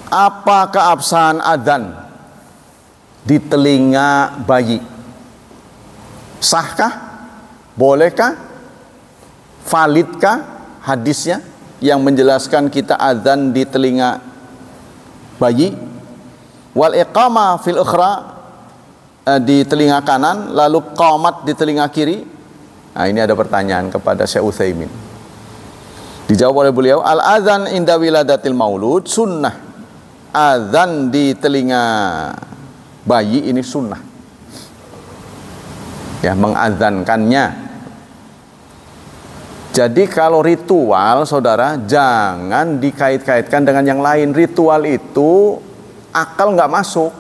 Apa keabsahan adzan di telinga bayi? Sahkah? Bolehkah? Validkah hadisnya yang menjelaskan kita adzan di telinga bayi? Wal iqama fil ukhra, di telinga kanan, lalu qamat di telinga kiri. Nah, ini ada pertanyaan kepada Syekh Utsaimin. Dijawab oleh beliau, al-adzan inda wiladatil maulud sunnah. Adzan di telinga bayi ini sunnah. Ya, mengadzankannya. Jadi kalau ritual, saudara, jangan dikait-kaitkan dengan yang lain. Ritual itu akal nggak masuk.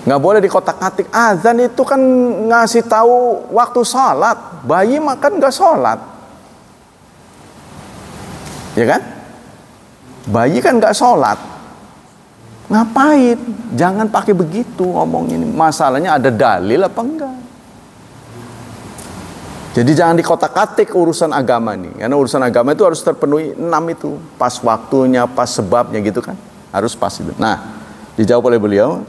Nggak boleh dikotak-katik. Azan itu kan ngasih tahu waktu sholat. Bayi makan nggak sholat, ya kan? Bayi kan nggak sholat. Ngapain? Jangan pakai begitu ngomongin. Masalahnya ada dalil apa enggak? Jadi jangan dikotak-katik urusan agama nih. Karena urusan agama itu harus terpenuhi 6 itu. Pas waktunya, pas sebabnya gitu kan. Harus pas itu. Nah, dijawab oleh beliau,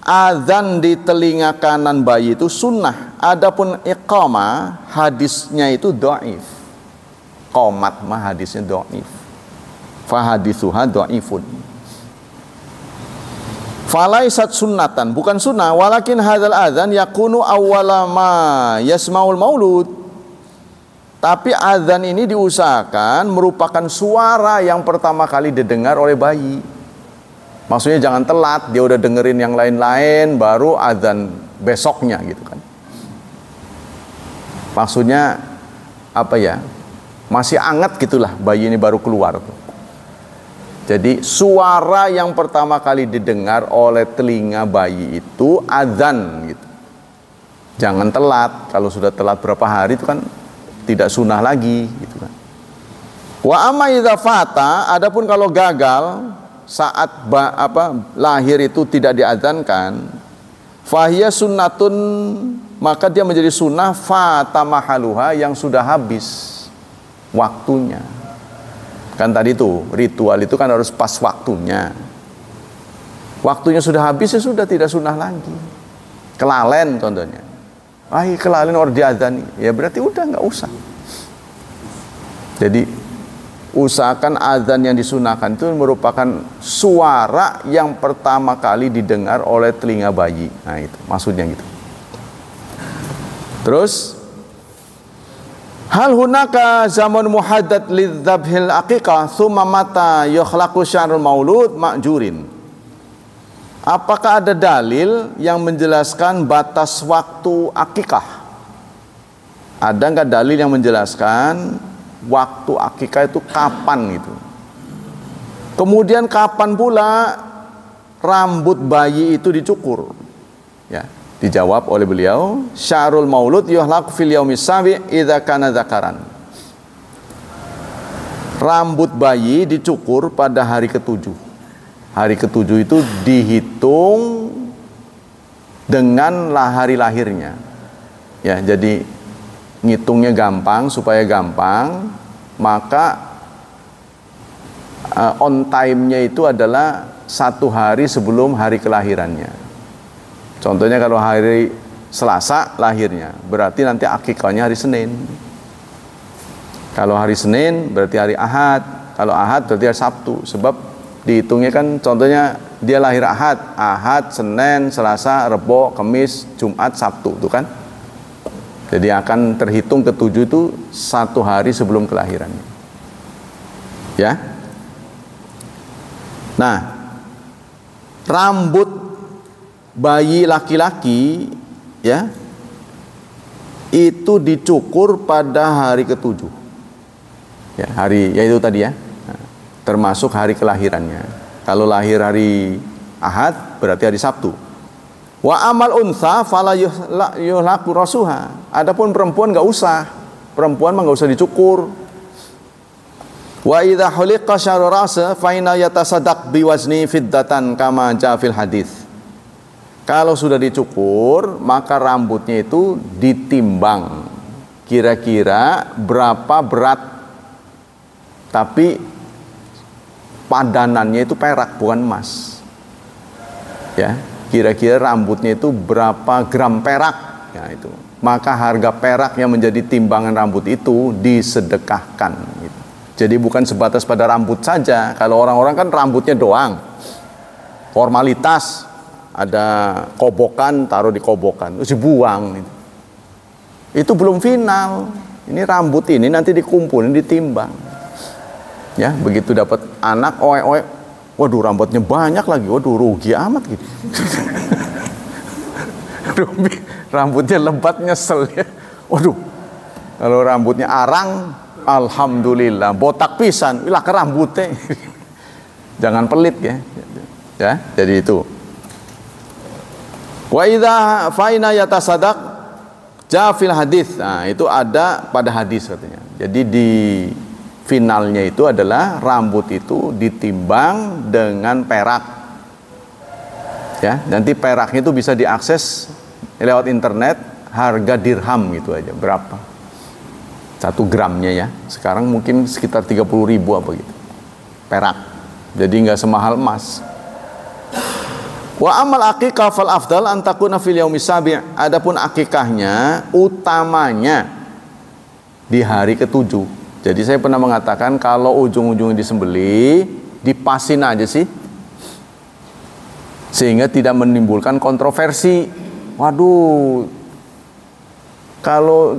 adzan di telinga kanan bayi itu sunnah. Adapun iqamah hadisnya itu dhaif. Qomat mah hadisnya dhaif. Fahaditsuha dhaifun. Falaisat sunnatan, bukan sunnah, walakin hadzal adzan yakunu awwala ma yasmaul maulud. Tapi adzan ini diusahakan merupakan suara yang pertama kali didengar oleh bayi. Maksudnya jangan telat, dia udah dengerin yang lain-lain baru adzan besoknya gitu kan. Maksudnya apa ya? Masih hangat gitulah bayi ini baru keluar tuh. Jadi suara yang pertama kali didengar oleh telinga bayi itu adzan gitu. Jangan telat, kalau sudah telat berapa hari itu kan tidak sunnah lagi gitu kan. Wa amma idza fata, adapun kalau gagal saat lahir itu tidak diadzankan, fahiya sunnatun, maka dia menjadi sunnah fata mahaluha, yang sudah habis waktunya. Kan tadi itu ritual itu kan harus pas waktunya. Waktunya sudah habis, ya sudah tidak sunnah lagi. Kelalen contohnya. Kelalen orang diadzani, ya berarti udah nggak usah. Jadi usahakan azan yang disunahkan itu merupakan suara yang pertama kali didengar oleh telinga bayi. Nah itu maksudnya gitu. Terus, hal hunaka zaman muhaddad lidzabhil aqiqah thumma mata yukhlaqu sya'rul maulud ma'jurin. Apakah ada dalil yang menjelaskan batas waktu akikah? Ada nggak dalil yang menjelaskan waktu akikah itu kapan gitu? Kemudian kapan pula rambut bayi itu dicukur? Ya, dijawab oleh beliau, sya'rul maulud yuhlaq fil yaumis sabi idza kana dzakaran. Rambut bayi dicukur pada hari ketujuh. Hari ketujuh itu dihitung dengan hari lahirnya. Ya, jadi ngitungnya gampang, supaya gampang, maka on time-nya itu adalah 1 hari sebelum hari kelahirannya. Contohnya kalau hari Selasa lahirnya, berarti nanti akikahnya hari Senin. Kalau hari Senin berarti hari Ahad, kalau Ahad berarti hari Sabtu. Sebab dihitungnya kan contohnya dia lahir Ahad, Senin, Selasa, Rebo, Kamis, Jumat, Sabtu itu kan. Jadi akan terhitung ketujuh itu 1 hari sebelum kelahirannya. Ya. Nah, rambut bayi laki-laki ya itu dicukur pada hari ketujuh. Ya, hari yaitu tadi ya. Termasuk hari kelahirannya. Kalau lahir hari Ahad berarti hari Sabtu. Wa amal untha fala yuhlaqu rasuha. Adapun perempuan enggak usah. Perempuan mah enggak usah dicukur. Wa idza huliqa sya'ru ra'sa fa inna yatasaddaq biwazni fiddatan kama jaa fil hadis. Kalau sudah dicukur, maka rambutnya itu ditimbang. Kira-kira berapa berat. Tapi padanannya itu perak, bukan emas. Ya, kira-kira rambutnya itu berapa gram perak. Ya, itu. Maka harga perak yang menjadi timbangan rambut itu disedekahkan. Gitu. Jadi bukan sebatas pada rambut saja. Kalau orang-orang kan rambutnya doang. Formalitas. Ada kobokan, taruh di kobokan, terus dibuang. Itu belum final. Ini rambut ini nanti dikumpulin, ditimbang. Ya, begitu dapat anak, oe-oe, waduh rambutnya banyak lagi, waduh rugi amat gitu. Rambutnya lebat nyesel ya. Waduh, kalau rambutnya arang, alhamdulillah, botak pisan, ilah ke rambutnya. Jangan pelit ya. Ya, jadi itu. Wa idza faina yatasaddaq jafil hadis. Nah, itu ada pada hadis katanya. Jadi di finalnya itu adalah rambut itu ditimbang dengan perak. Ya, nanti peraknya itu bisa diakses lewat internet, harga dirham gitu aja. Berapa? 1 gramnya ya. Sekarang mungkin sekitar 30.000 apa gitu. Perak. Jadi enggak semahal emas. Wa amal aqiqah fal afdal an takuna fil yaumis sabi'. Adapun akikahnya utamanya di hari ketujuh. Jadi saya pernah mengatakan kalau ujung-ujungnya disembelih, dipasin aja sih. Sehingga tidak menimbulkan kontroversi. Waduh. Kalau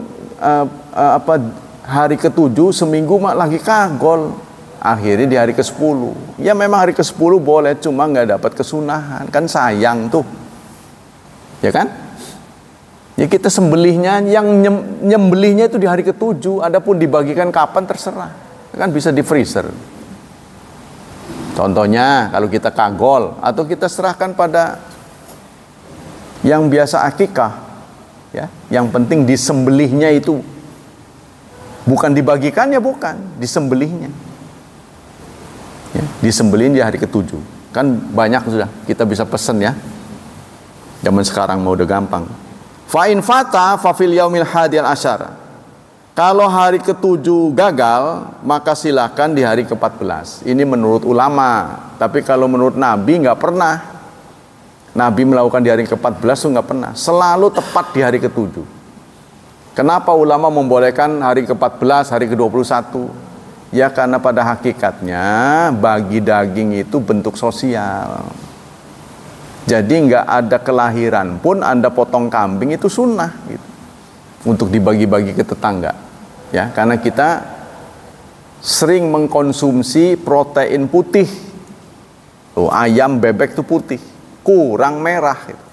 hari ketujuh seminggu mak lagi kagol. Akhirnya di hari ke-10. Ya memang hari ke-10 boleh, cuma nggak dapat kesunahan. Kan sayang tuh. Ya kan? Ya kita sembelihnya, yang nyembelihnya itu di hari ke-7. Adapun dibagikan kapan terserah. Kan bisa di freezer. Contohnya kalau kita kagol atau kita serahkan pada yang biasa akikah. Ya, yang penting disembelihnya itu bukan dibagikannya, bukan, disembelihnya. Ya, disembelihin di hari ke-7. Kan banyak sudah kita bisa pesen ya. Zaman sekarang mau udah gampang. Fa in fata fa fil yaumil hadiyal asyara. Kalau hari ke-7 gagal, maka silakan di hari ke-14. Ini menurut ulama. Tapi kalau menurut Nabi nggak pernah. Nabi melakukan di hari ke-14 itu nggak pernah. Selalu tepat di hari ke-7. Kenapa ulama membolehkan hari ke-14, hari ke-21? Ya karena pada hakikatnya bagi daging itu bentuk sosial. Jadi nggak ada kelahiran pun Anda potong kambing itu sunnah gitu. Untuk dibagi-bagi ke tetangga. Ya, karena kita sering mengkonsumsi protein putih. Tuh, ayam, bebek itu putih, kurang merah gitu.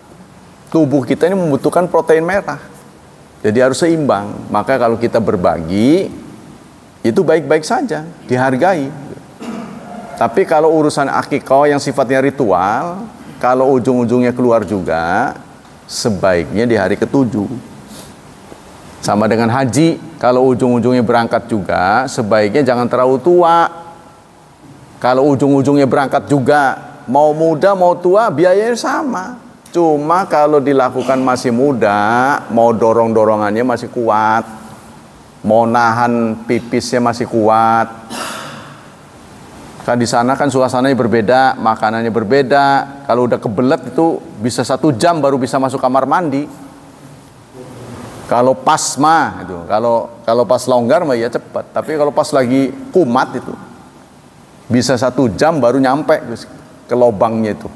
Tubuh kita ini membutuhkan protein merah. Jadi harus seimbang. Maka kalau kita berbagi itu baik-baik saja, dihargai. Tapi kalau urusan akikah yang sifatnya ritual, kalau ujung-ujungnya keluar juga, sebaiknya di hari ke-7. Sama dengan haji, kalau ujung-ujungnya berangkat juga, sebaiknya jangan terlalu tua. Kalau ujung-ujungnya berangkat juga, mau muda mau tua biayanya sama. Cuma kalau dilakukan masih muda, mau dorong-dorongannya masih kuat. Mau nahan pipisnya masih kuat. Kan di sana kan suasananya berbeda, makanannya berbeda. Kalau udah kebelet itu bisa 1 jam baru bisa masuk kamar mandi. Kalau pas mah itu, kalau pas longgar mah ya cepat. Tapi kalau pas lagi kumat itu bisa 1 jam baru nyampe ke lobangnya itu.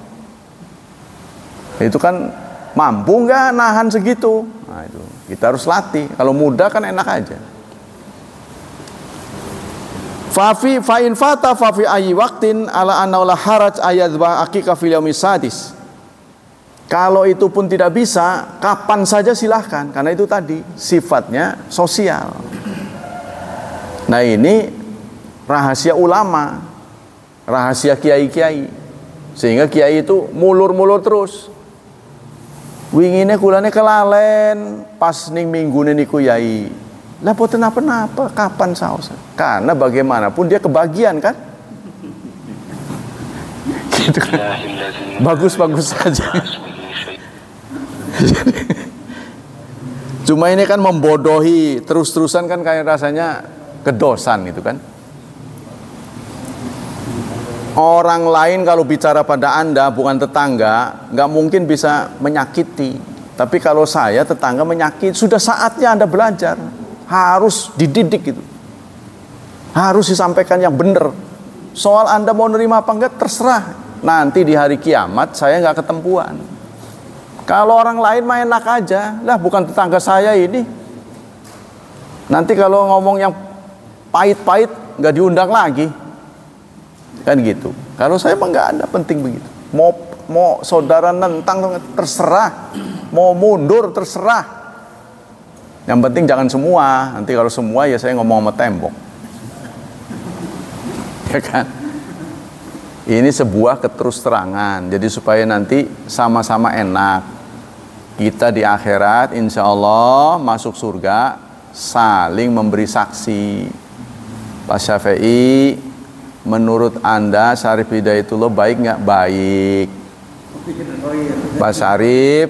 Itu kan mampu nggak nahan segitu? Nah itu kita harus latih. Kalau muda kan enak aja. Fa in fata fa fi ayyi waqtin ala anna la haraj ayat wa aqiqa fil yaumis sadis. Kalau itu pun tidak bisa, kapan saja silahkan. Karena itu tadi, sifatnya sosial. Nah ini rahasia ulama, rahasia kiai-kiai. Sehingga kiai itu mulur-mulur terus. Wingine kulane kelalen, pas ning minggune niku yai. Lah boten apa-apa, kapan saos? Karena bagaimanapun dia kebagian kan? Gitu kan. Bagus-bagus saja. Cuma ini kan membodohi terus-terusan kan kayak rasanya kedosan gitu kan. Orang lain kalau bicara pada Anda bukan tetangga, nggak mungkin bisa menyakiti. Tapi kalau saya tetangga menyakiti, sudah saatnya Anda belajar. Harus dididik gitu. Harus disampaikan yang benar. Soal Anda mau nerima apa enggak terserah. Nanti di hari kiamat saya nggak ketempuan. Kalau orang lain main enak aja, lah bukan tetangga saya ini. Nanti kalau ngomong yang pahit-pahit nggak diundang lagi, kan gitu. Kalau saya mah nggak ada, penting begitu. Mau saudara nentang terserah, mau mundur terserah. Yang penting jangan semua. Nanti kalau semua ya saya ngomong sama tembok, ya kan? Ini sebuah keterus-terangan. Jadi supaya nanti sama-sama enak. Kita di akhirat insya Allah masuk surga saling memberi saksi. Pak Syafi'i, menurut Anda Syarif Hidayatullah baik nggak? Baik. Pak Syarif,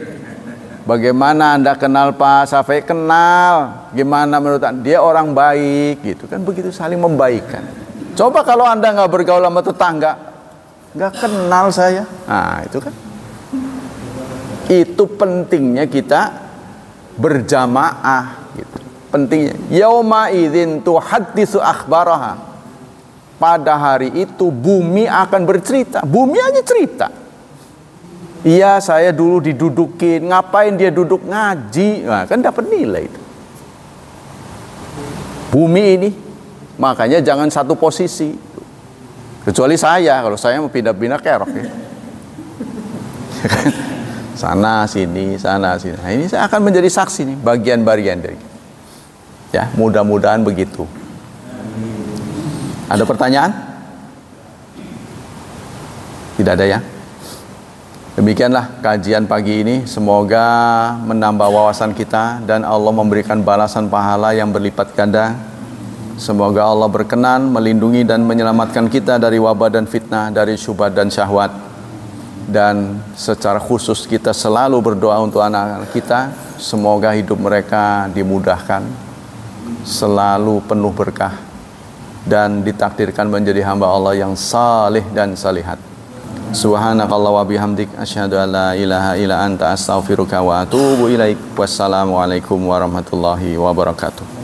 bagaimana Anda kenal Pak Syafi'i? Kenal. Gimana menurut Anda? Dia orang baik gitu kan, begitu saling membaikkan. Coba kalau Anda nggak bergaul sama tetangga, nggak kenal saya. Nah itu kan. Itu pentingnya kita berjamaah gitu. Pentingnya yauma idzin tuhadditsu akhbaraha. Pada hari itu bumi akan bercerita. Bumi aja cerita. Iya, saya dulu didudukin. Ngapain dia duduk? Ngaji. Nah, kan dapat nilai itu. Bumi ini. Makanya jangan satu posisi. Kecuali saya. Kalau saya mau pindah-pindah kerok ya. Sana sini, sana sini. Nah, ini saya akan menjadi saksi nih, bagian-bagian dari. Ya, mudah-mudahan begitu. Ada pertanyaan? Tidak ada ya? Demikianlah kajian pagi ini. Semoga menambah wawasan kita dan Allah memberikan balasan pahala yang berlipat ganda. Semoga Allah berkenan melindungi dan menyelamatkan kita dari wabah dan fitnah, dari syubhat dan syahwat. Dan secara khusus kita selalu berdoa untuk anak-anak kita. Semoga hidup mereka dimudahkan, selalu penuh berkah, dan ditakdirkan menjadi hamba Allah yang salih dan salihat. Subhanakallah wa bihamdik, asyhadu an la ilaha illa anta, astaghfiruka wa atubu ilaik. Wassalamualaikum warahmatullahi wabarakatuh.